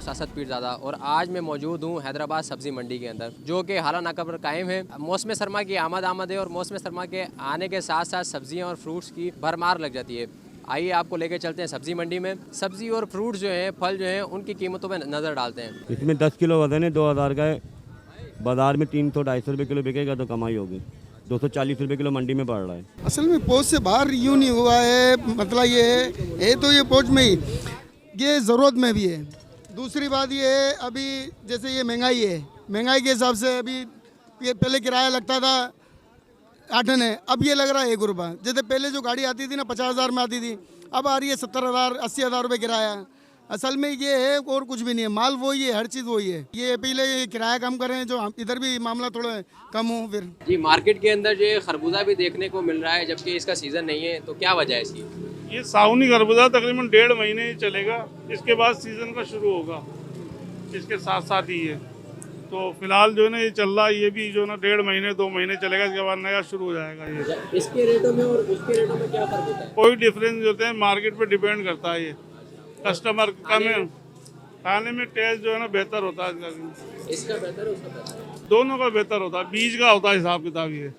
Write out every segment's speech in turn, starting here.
सासद पीरज़ादा और आज मैं मौजूद हूँ हैदराबाद सब्ज़ी मंडी के अंदर, जो कि हाला नाका पर कायम है। मौसम सरमा की आमद है और मौसम सरमा के आने के साथ साथ सब्जियाँ और फ्रूट्स की भरमार लग जाती है। आइए आपको लेके चलते हैं सब्जी मंडी में। सब्जी और फ्रूट्स जो हैं, फल जो हैं, उनकी कीमतों में नज़र डालते हैं। इसमें 10 किलो वजन है, 2000 का है। बाज़ार में 300-250 रुपये किलो बिकेगा तो कमाई होगी। 240 रुपये किलो मंडी में पड़ रहा है। असल में पहुँच से बाहर यूँ नहीं हुआ है, मतलब ये है तो ये पहुँच में ही, ये ज़रूरत में भी है। दूसरी बात ये है, अभी जैसे ये महंगाई है, महंगाई के हिसाब से अभी ये पहले किराया लगता था 8 आने, अब ये लग रहा है 1 रुपये। जैसे पहले जो गाड़ी आती थी ना 50,000 में आती थी, अब आ रही है 70,000 80,000 रुपये किराया। असल में ये है और कुछ भी नहीं है, माल वही है, हर चीज़ वही है। ये अपील है ये किराया कम करें, जो इधर भी मामला थोड़ा कम हो। फिर जी, मार्केट के अंदर जो खरबूजा भी देखने को मिल रहा है, जबकि इसका सीज़न नहीं है, तो क्या वजह है इसकी? ये सावनी खरबूजा तकरीबन 1.5 महीने ही चलेगा, इसके बाद सीज़न का शुरू होगा, इसके साथ साथ ही है। तो फिलहाल जो है ना ये चल रहा है, ये भी जो है ना 1.5 महीने 2 महीने चलेगा, इसके बाद नया शुरू हो जाएगा। ये इसके रेटों में और उसके रेटों में क्या फ़र्क होता है? कोई डिफरेंस होते हैं, मार्केट पे डिपेंड करता है। ये कस्टमर का में खाने में टेस्ट जो है ना बेहतर होता है इसका बेहतर है, उसका बेहतर है? दोनों का बेहतर होता है, बीज का होता है हिसाब किताब। ये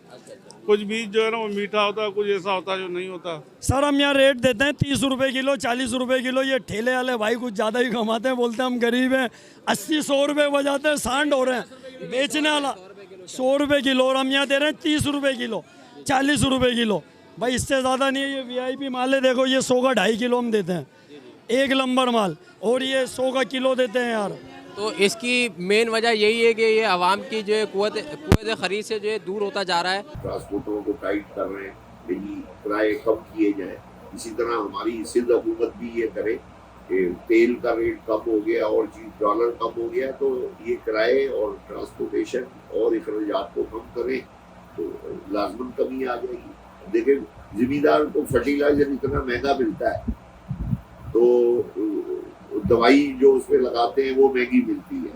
कुछ बीज जो है ना वो मीठा होता है, कुछ ऐसा होता है जो नहीं होता। सर हम यहाँ रेट देते हैं 30 रुपये किलो, 40 रुपये किलो। ये ठेले वाले भाई कुछ ज़्यादा ही कमाते हैं, बोलते हैं हम गरीब हैं, 80-100 रुपये बजाते हैं, सांड हो रहे हैं। बेचने वाला 100 रुपये किलो और हम यहाँ दे रहे हैं 30 रुपये किलो, 40 रुपये किलो। भाई इससे ज़्यादा नहीं है। ये VIP माल है, देखो ये 100 का 2.5 किलो हम देते हैं, 1 नंबर माल, और ये 100 का किलो देते हैं यार। तो इसकी मेन वजह यही है कि ये आवाम की जो है कुव्वत खरीद से जो है दूर होता जा रहा है। ट्रांसपोर्टरों को टाइट कर रहे हैं, यही किराए कम किए जाए। इसी तरह हमारी सिंध हुकूमत भी ये करे कि तेल का रेट कम हो गया और डॉलर कम हो गया, तो ये किराए और ट्रांसपोर्टेशन और अखराजात को कम करें तो लाजमन कमी आ जाएगी। देखिए, जिम्मेदार को फर्टिलाइजर इतना महंगा मिलता है, तो दवाई जो उसमें लगाते हैं वो महंगी मिलती है,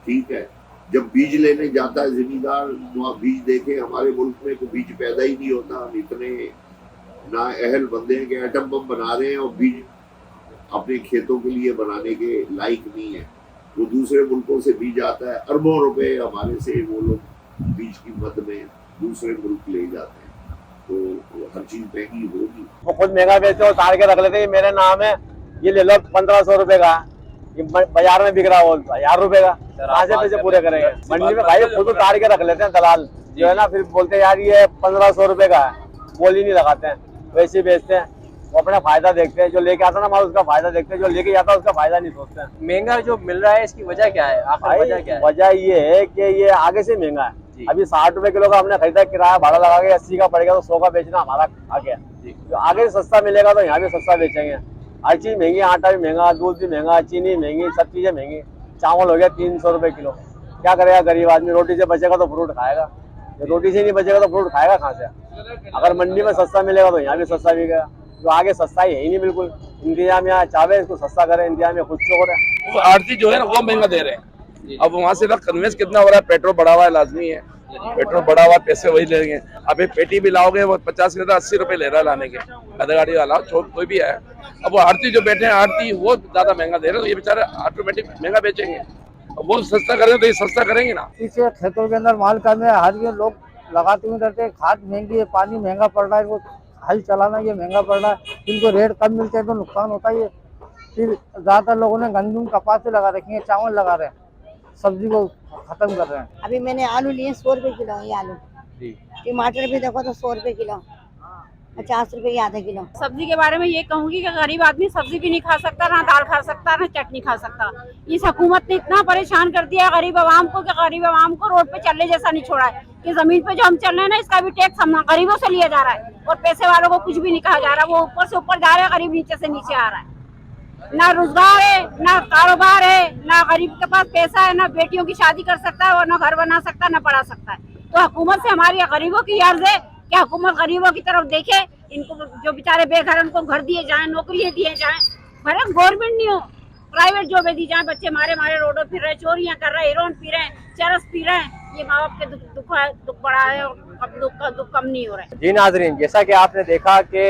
ठीक है। जब बीज लेने जाता है जिम्मेदार, वहाँ बीज देखे, हमारे मुल्क में तो बीज पैदा ही नहीं होता। हम इतने ना अहल बंदे हैं कि एटम बम बना रहे हैं और बीज अपने खेतों के लिए बनाने के लायक नहीं है। वो दूसरे मुल्कों से बीज आता है, अरबों रुपए हमारे से वो लोग बीज की मद में दूसरे मुल्क ले जाते हैं, तो हर चीज महंगी होगी। वो खुद महंगा बेचते हो, उतार के रख लेते हैं, मेरे नाम है, ये ले लो 1500 रुपए का, ये बाजार में बिक रहा है 1000 रुपए का, कहाँ से पैसे पूरे करेंगे? मंडी में भाई खुद उतार के रख लेते हैं दलाल जो है ना, फिर बोलते हैं यार ये 1500 रुपए का है, बोल ही नहीं लगाते हैं, वैसे ही बेचते हैं। वो अपना फायदा देखते हैं, जो लेके आता ना माल उसका फायदा देखते हैं, जो लेके जाता है उसका फायदा नहीं सोचते हैं। महंगा जो मिल रहा है, इसकी वजह क्या है? आखिर वजह क्या है? वजह ये है कि ये आगे से महंगा है। अभी 60 रुपए किलो का हमने खरीदा, किराया भाड़ा लगा के 80 का पड़ेगा, तो 100 का बेचना हमारा आ गया। जो आगे सस्ता मिलेगा तो यहाँ भी सस्ता बेचेंगे। हर चीज महंगी, आटा भी महंगा, दूध भी महंगा, चीनी महंगी, सब चीजें महंगी। चावल हो गया 300 रुपए किलो, क्या करेगा गरीब आदमी? रोटी से बचेगा तो फ्रूट खाएगा, रोटी से नहीं बचेगा तो फ्रूट खाएगा कहाँ से? अगर मंडी में सस्ता मिलेगा तो यहाँ भी सस्ता बिकेगा। जो आगे सस्ता ही है ही नहीं बिल्कुल। इंतजाम यहाँ चाहे इसको सस्ता करे, इंतजाम खुद से हो रहा है। आड़ती जो है ना वो महंगा दे रहे हैं। अब वहाँ से कन्वेंस कितना हो रहा है? पेट्रोल बढ़ा हुआ है, लाजमी है, पेट्रोल बढ़ा हुआ, पैसे वही लेंगे। अब एक पेटी भी लाओगे वो 50 के 80 रुपए ले रहा है लाने के, आधा गाड़ी वाला कोई भी है। अब वो आड़ती जो बैठे हैं, आड़ती वो ज्यादा महंगा दे रहे हैं, तो ये बेचारे ऑटोमेटिक महंगा बेचेंगे। अब वो सस्ता करेंगे तो ये सस्ता करेंगे ना। पीछे खेतों के अंदर माल करने हर ये लोग लगाते हुए रहते हैं, खाद महंगी है, पानी महंगा पड़ रहा है, वो हल चलाना ये महंगा पड़ रहा है। इनको रेट कम मिलते हैं तो नुकसान होता है। फिर ज्यादातर लोगों ने गंदम कपास से लगा रखी है, चावल लगा रहे हैं, सब्जी को खत्म कर रहे हैं। अभी मैंने आलू लिए 100 रुपए किलो, ये आलू। टमाटर भी देखो तो 100 रुपए किलो, 50 रुपए की आधा किलो। सब्जी के बारे में ये कहूंगी कि गरीब आदमी सब्जी भी नहीं खा सकता, ना दाल खा सकता, ना चटनी खा सकता। इस हुकूमत ने इतना परेशान कर दिया गरीब आवाम को कि गरीब आवाम को रोड पे चलने जैसा नहीं छोड़ा है। कि जमीन पे जो हम चल रहे हैं ना, इसका भी टैक्स हम गरीबों से लिया जा रहा है और पैसे वालों को कुछ भी नहीं कहा जा रहा। वो ऊपर से ऊपर जा रहा है, गरीब नीचे से नीचे आ रहा है। ना रोजगार है, ना कारोबार है, ना गरीब के पास पैसा है, ना बेटियों की शादी कर सकता है और ना घर बना सकता है, ना पढ़ा सकता है। तो हुकूमत से हमारी गरीबों की अर्ज है कि हुकूमत गरीबों की तरफ देखे, इनको जो बेचारे बेघर उनको घर दिए जाएं, नौकरियां दिए जाएं। भले गवर्नमेंट नहीं हो, प्राइवेट जॉबें दी जाएं। बच्चे मारे रोडों फिर रहे, चोरियां कर रहे, हेरोइन पी रहे, चरस पी रहे हैं। ये माँ बाप के दुख बढ़ा है और दुख कम नहीं हो रहा है। जी नाजरीन, जैसा कि आपने देखा कि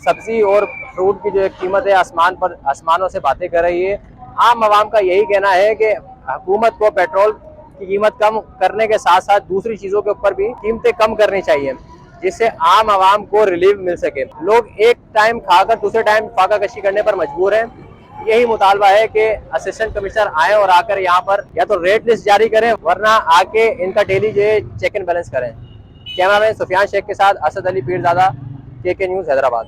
सब्जी और फ्रूट की जो कीमत है आसमानों से बातें कर रही है। आम आवाम का यही कहना है कि हुकूमत को पेट्रोल की कीमत कम करने के साथ साथ दूसरी चीज़ों के ऊपर भी कीमतें कम करनी चाहिए, जिससे आम आवाम को रिलीफ मिल सके। लोग एक टाइम खाकर दूसरे टाइम फाका कशी करने पर मजबूर हैं। यही मुतालबा है कि असिस्टेंट कमिश्नर आए और आकर यहाँ पर या तो रेट लिस्ट जारी करें, वरना आके इनका डेली जो चेक एंड बैलेंस करें। कैमरामैन सुफियान शेख के साथ असद अली पीरजादा, KK न्यूज़ हैदराबाद।